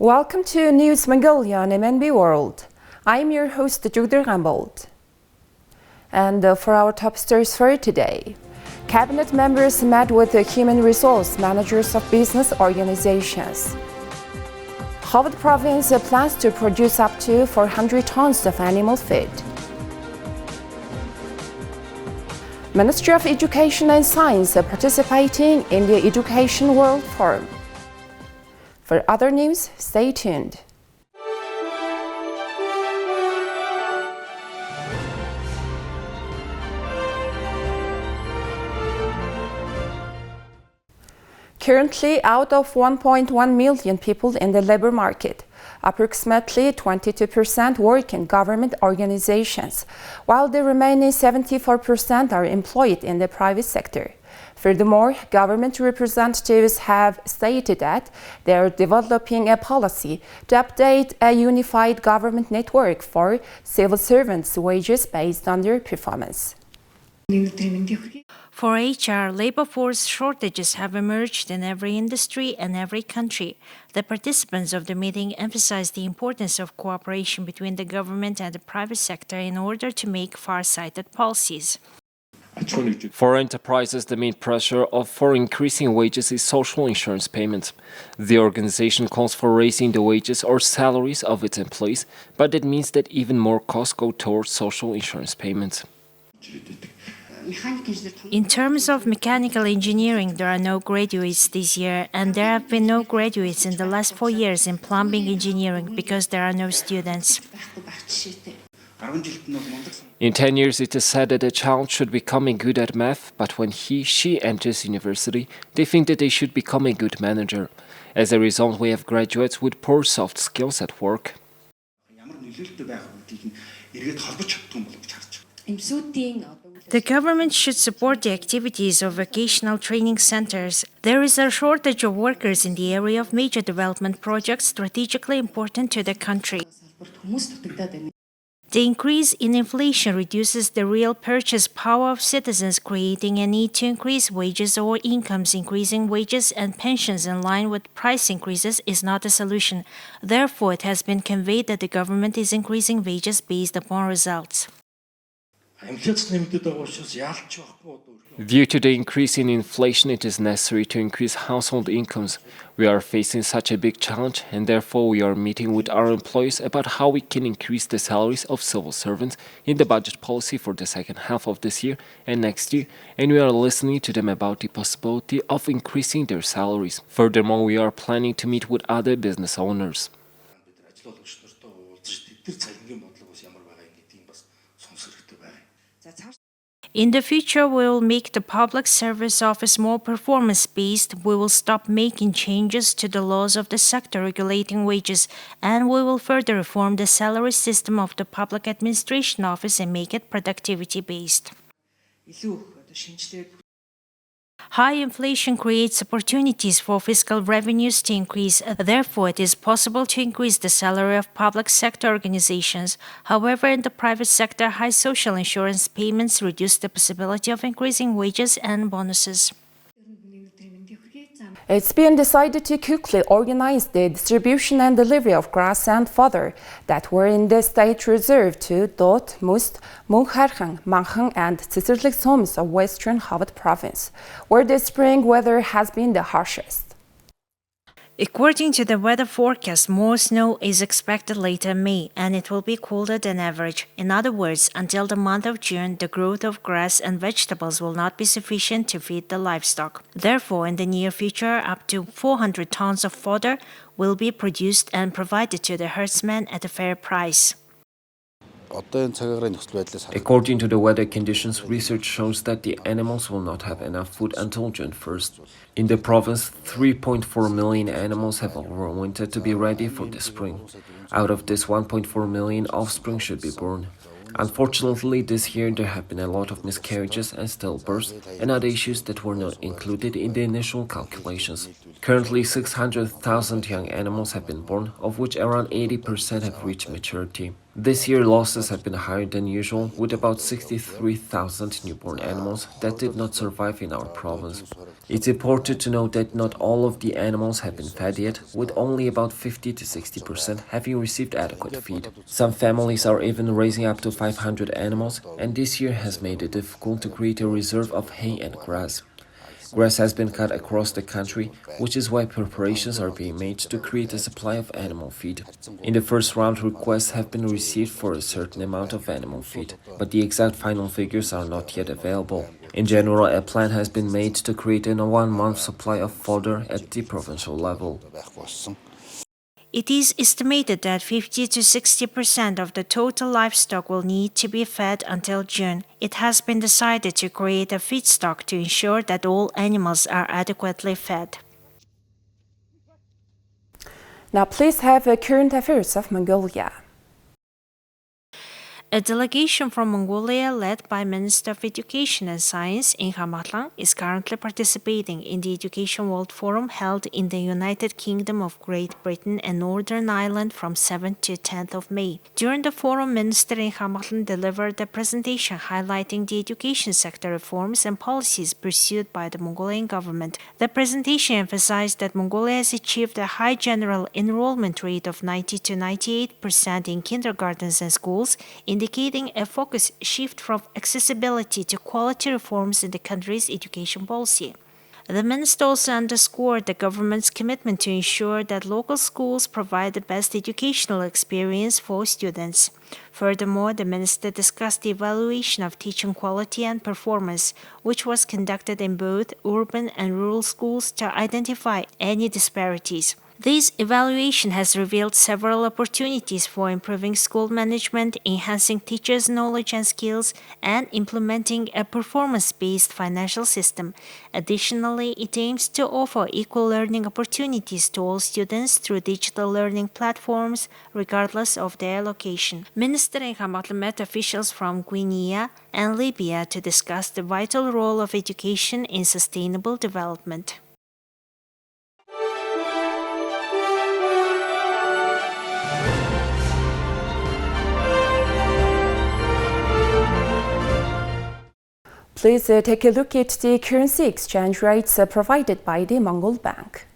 Welcome to News Mongolia on MNB World. I'm your host, Jugder Gambold. And for our top stories for today, Cabinet members met with the human resource managers of business organizations. Khovd province plans to produce up to 400 tons of animal feed. Ministry of Education and Science participating in the Education World Forum. For other news, stay tuned. Currently, out of 1.1 million people in the labor market, approximately 22% work in government organizations, while the remaining 74% are employed in the private sector. Furthermore, government representatives have stated that they are developing a policy to update a unified government network for civil servants' wages based on their performance. For HR, labor force shortages have emerged in every industry and every country. The participants of the meeting emphasized the importance of cooperation between the government and the private sector in order to make far-sighted policies. For enterprises, the main pressure for increasing wages is social insurance payments. The organization calls for raising the wages or salaries of its employees, but that means that even more costs go towards social insurance payments. In terms of mechanical engineering, there are no graduates this year, and there have been no graduates in the last 4 years in plumbing engineering because there are no students. In 10 years, it is said that a child should become good at math, but when she enters university, they think that they should become a good manager. As a result, we have graduates with poor soft skills at work. The government should support the activities of vocational training centers. There is a shortage of workers in the area of major development projects strategically important to the country. The increase in inflation reduces the real purchase power of citizens, creating a need to increase wages or incomes. Increasing wages and pensions in line with price increases is not a solution. Therefore, it has been conveyed that the government is increasing wages based upon results. Due to the increase in inflation, it is necessary to increase household incomes. We are facing such a big challenge, and therefore we are meeting with our employees about how we can increase the salaries of civil servants in the budget policy for the second half of this year and next year, and we are listening to them about the possibility of increasing their salaries. Furthermore, we are planning to meet with other business owners. In the future, we will make the public service office more performance-based. We will stop making changes to the laws of the sector regulating wages, and we will further reform the salary system of the public administration office and make it productivity-based. High inflation creates opportunities for fiscal revenues to increase. Therefore, it is possible to increase the salary of public sector organizations. However, in the private sector, high social insurance payments reduce the possibility of increasing wages and bonuses. It's been decided to quickly organize the distribution and delivery of grass and fodder that were in the state reserve to Dot, Must, Mungharkhan, Manghan, and Tsitsirlik homes of western Khovd province, where the spring weather has been the harshest. According to the weather forecast, more snow is expected later in May, and it will be colder than average. In other words, until the month of June, the growth of grass and vegetables will not be sufficient to feed the livestock. Therefore, in the near future, up to 400 tons of fodder will be produced and provided to the herdsmen at a fair price. According to the weather conditions, research shows that the animals will not have enough food until June 1st. In the province, 3.4 million animals have overwintered to be ready for the spring. Out of this, 1.4 million offspring should be born. Unfortunately, this year there have been a lot of miscarriages and stillbirths and other issues that were not included in the initial calculations. Currently, 600,000 young animals have been born, of which around 80% have reached maturity. This year, losses have been higher than usual, with about 63,000 newborn animals that did not survive in our province. It's important to note that not all of the animals have been fed yet, with only about 50 to 60% having received adequate feed. Some families are even raising up to 500 animals, and this year has made it difficult to create a reserve of hay and grass. Grass has been cut across the country, which is why preparations are being made to create a supply of animal feed. In the first round, requests have been received for a certain amount of animal feed, but the exact final figures are not yet available. In general, a plan has been made to create a 1-month supply of fodder at the provincial level. It is estimated that 50 to 60% of the total livestock will need to be fed until June. It has been decided to create a feed stock to ensure that all animals are adequately fed. Now please have current affairs of Mongolia. A delegation from Mongolia led by Minister of Education and Science in Khovd is currently participating in the Education World Forum held in the United Kingdom of Great Britain and Northern Ireland from 7th to 10th of May. During the forum, Minister in Khovd delivered a presentation highlighting the education sector reforms and policies pursued by the Mongolian government. The presentation emphasized that Mongolia has achieved a high general enrollment rate of 90 to 98% in kindergartens and schools, indicating a focus shift from accessibility to quality reforms in the country's education policy. The minister also underscored the government's commitment to ensure that local schools provide the best educational experience for students. Furthermore, the minister discussed the evaluation of teaching quality and performance, which was conducted in both urban and rural schools to identify any disparities. This evaluation has revealed several opportunities for improving school management, enhancing teachers' knowledge and skills, and implementing a performance-based financial system. Additionally, it aims to offer equal learning opportunities to all students through digital learning platforms, regardless of their location. Minister in Khovd met officials from Guinea and Libya to discuss the vital role of education in sustainable development. Please take a look at the currency exchange rates provided by the Mongol Bank.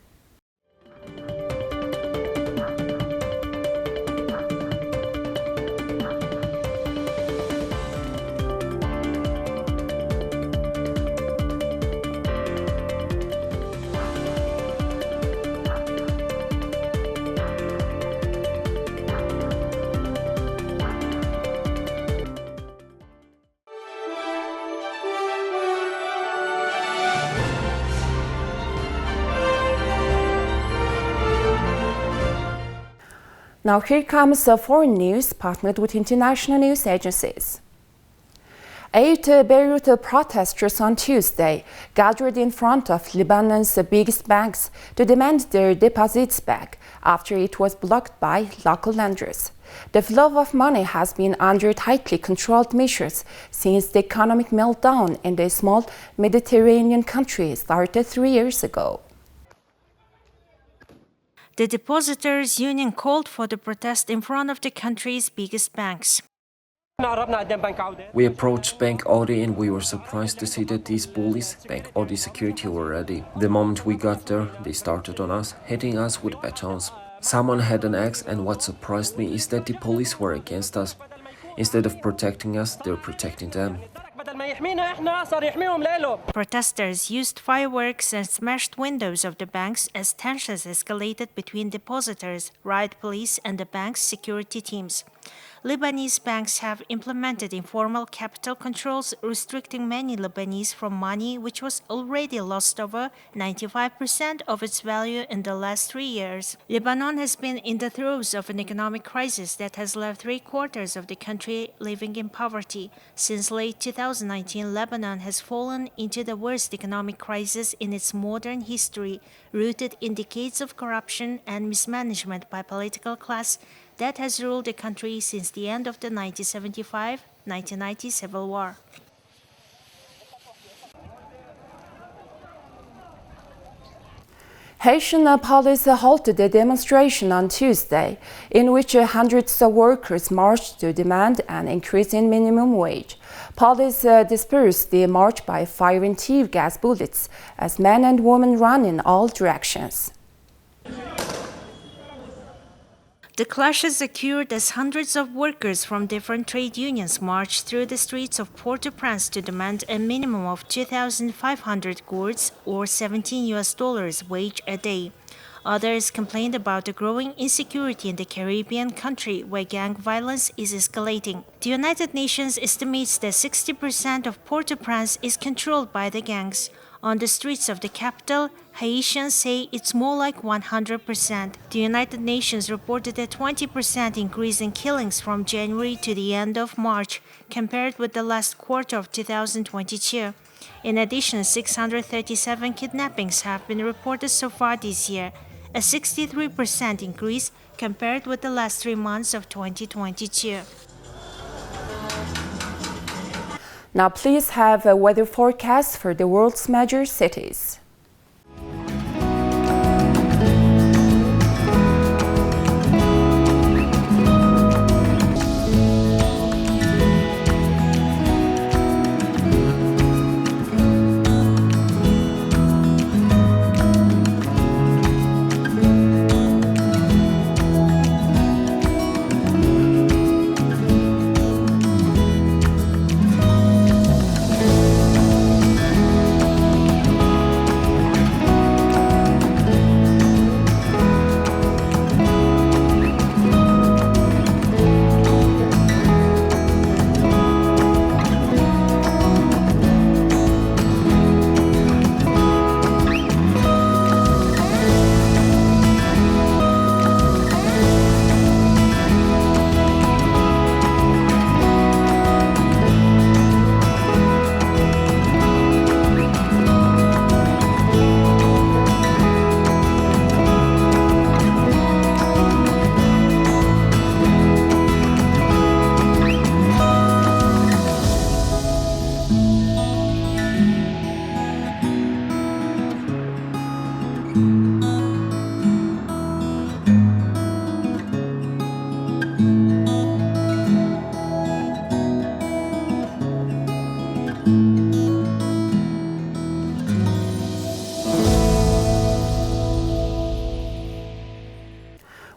Now here comes foreign news partnered with international news agencies. 8 Beirut protesters on Tuesday gathered in front of Lebanon's biggest banks to demand their deposits back after it was blocked by local lenders. The flow of money has been under tightly controlled measures since the economic meltdown in the small Mediterranean country started 3 years ago. The Depositors' Union called for the protest in front of the country's biggest banks. We approached Bank Audi and we were surprised to see that these bullies, Bank Audi security, were ready. The moment we got there, they started on us, hitting us with batons. Someone had an axe, and what surprised me is that the police were against us. Instead of protecting us, they're protecting them. Protesters used fireworks and smashed windows of the banks as tensions escalated between depositors, riot police, and the bank's security teams. Lebanese banks have implemented informal capital controls, restricting many Lebanese from money which was already lost over 95% of its value in the last 3 years. Lebanon has been in the throes of an economic crisis that has left 3/4 of the country living in poverty. Since late 2019, Lebanon has fallen into the worst economic crisis in its modern history, rooted in decades of corruption and mismanagement by political class that has ruled the country since the end of the 1975-1990 civil war. Haitian police halted a demonstration on Tuesday in which hundreds of workers marched to demand an increase in minimum wage. Police dispersed the march by firing tear gas bullets as men and women ran in all directions. The clashes occurred as hundreds of workers from different trade unions marched through the streets of Port-au-Prince to demand a minimum of 2,500 gourds or $17 wage a day. Others complained about the growing insecurity in the Caribbean country where gang violence is escalating. The United Nations estimates that 60% of Port-au-Prince is controlled by the gangs. On the streets of the capital, Haitians say it's more like 100%. The United Nations reported a 20% increase in killings from January to the end of March, compared with the last quarter of 2022. In addition, 637 kidnappings have been reported so far this year, a 63% increase compared with the last 3 months of 2022. Now please have a weather forecast for the world's major cities.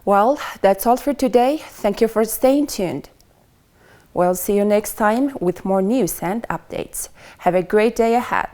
Well, that's all for today. Thank you for staying tuned. We'll see you next time with more news and updates. Have a great day ahead.